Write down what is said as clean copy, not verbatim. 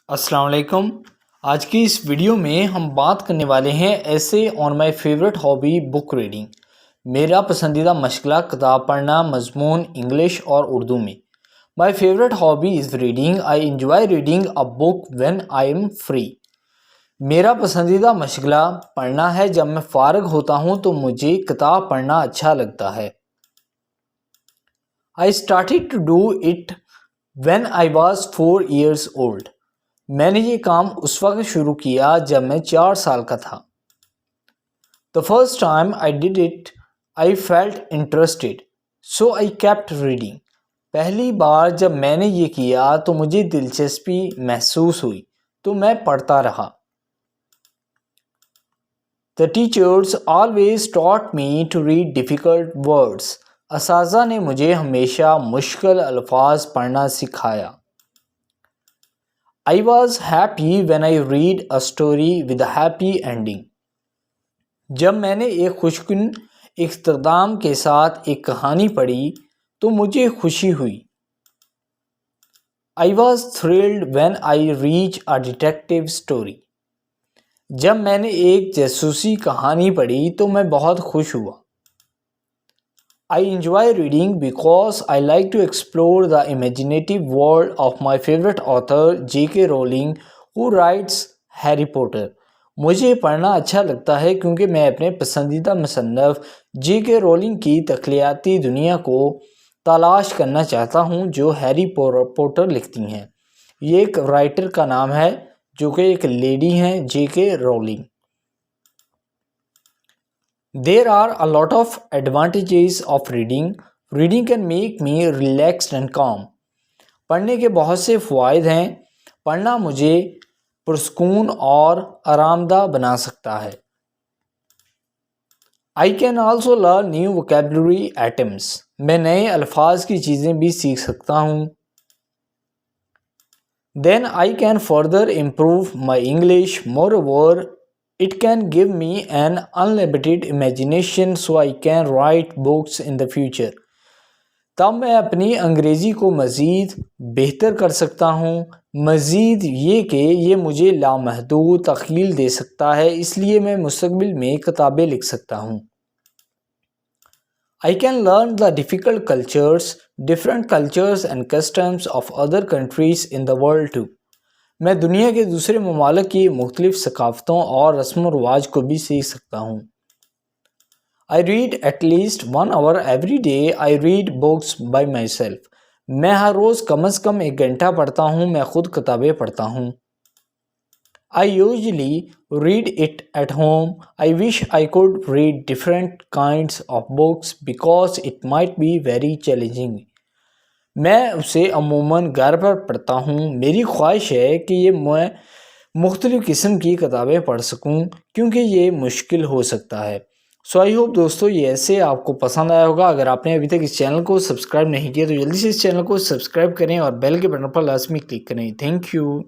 السلام علیکم۔ آج کی اس ویڈیو میں ہم بات کرنے والے ہیں ایسے on my favourite hobby book reading, میرا پسندیدہ مشغلہ کتاب پڑھنا، مضمون انگلش اور اردو میں۔ مائی favourite hobby is reading, I enjoy reading a book when I am free. میرا پسندیدہ مشغلہ پڑھنا ہے، جب میں فارغ ہوتا ہوں تو مجھے کتاب پڑھنا اچھا لگتا ہے۔ I started to do it when I was 4 years old۔ میں نے یہ کام اس وقت شروع کیا جب میں 4 سال کا تھا۔ The first time I did it, I felt interested, so I kept reading۔ پہلی بار جب میں نے یہ کیا تو مجھے دلچسپی محسوس ہوئی تو میں پڑھتا رہا۔ The teachers always taught me to read difficult words۔ اساتذہ نے مجھے ہمیشہ مشکل الفاظ پڑھنا سکھایا۔ I was happy when I read a story with a happy ending۔ جب میں نے ایک خوشگوار اختتام کے ساتھ ایک کہانی پڑھی تو مجھے خوشی ہوئی۔ I was thrilled when I read a detective story۔ جب میں نے ایک جاسوسی کہانی پڑھی تو میں بہت خوش ہوا۔ I enjoy reading because I like to explore the imaginative world of my favorite author J.K. Rowling, who writes Harry Potter۔ مجھے پڑھنا اچھا لگتا ہے کیونکہ میں اپنے پسندیدہ مصنف جے کے رولنگ کی تخیلاتی دنیا کو تلاش کرنا چاہتا ہوں جو ہیری پوٹر لکھتی ہیں۔ یہ ایک رائٹر کا نام ہے جو کہ ایک لیڈی ہیں، جے کے rolling. There are a lot of advantages of reading۔ Reading can make me relaxed and calm۔ پڑھنے کے بہت سے فوائد ہیں۔ پڑھنا مجھے پرسکون اور آرام دہ بنا سکتا ہے۔ I can also learn new vocabulary items۔ میں نئے الفاظ کی چیزیں بھی سیکھ سکتا ہوں۔ Then I can further improve my English۔ Moreover, it can give me an unlimited imagination so I can write books in the future۔ تب میں اپنی انگریزی کو مزید بہتر کر سکتا ہوں۔ مزید یہ کہ یہ مجھے لامحدود تخیل دے سکتا ہے، اس لیے میں مستقبل میں کتابیں لکھ سکتا ہوں۔ I can learn the different cultures and customs of other countries in the world too۔ میں دنیا کے دوسرے ممالک کی مختلف ثقافتوں اور رسم و رواج کو بھی سیکھ سکتا ہوں۔ I read at least 1 hour every day۔ I read books by myself۔ میں ہر روز کم از کم 1 گھنٹہ پڑھتا ہوں، میں خود کتابیں پڑھتا ہوں۔ I usually read it at home۔ I wish I could read different kinds of books because it might be very challenging۔ میں اسے عموماً گھر پر پڑھتا ہوں۔ میری خواہش ہے کہ میں مختلف قسم کی کتابیں پڑھ سکوں کیونکہ یہ مشکل ہو سکتا ہے۔ سو آئی ہوپ دوستو یہ ایسے آپ کو پسند آیا ہوگا۔ اگر آپ نے ابھی تک اس چینل کو سبسکرائب نہیں کیا تو جلدی سے اس چینل کو سبسکرائب کریں اور بیل کے بٹن پر لازمی کلک کریں۔ Thank you.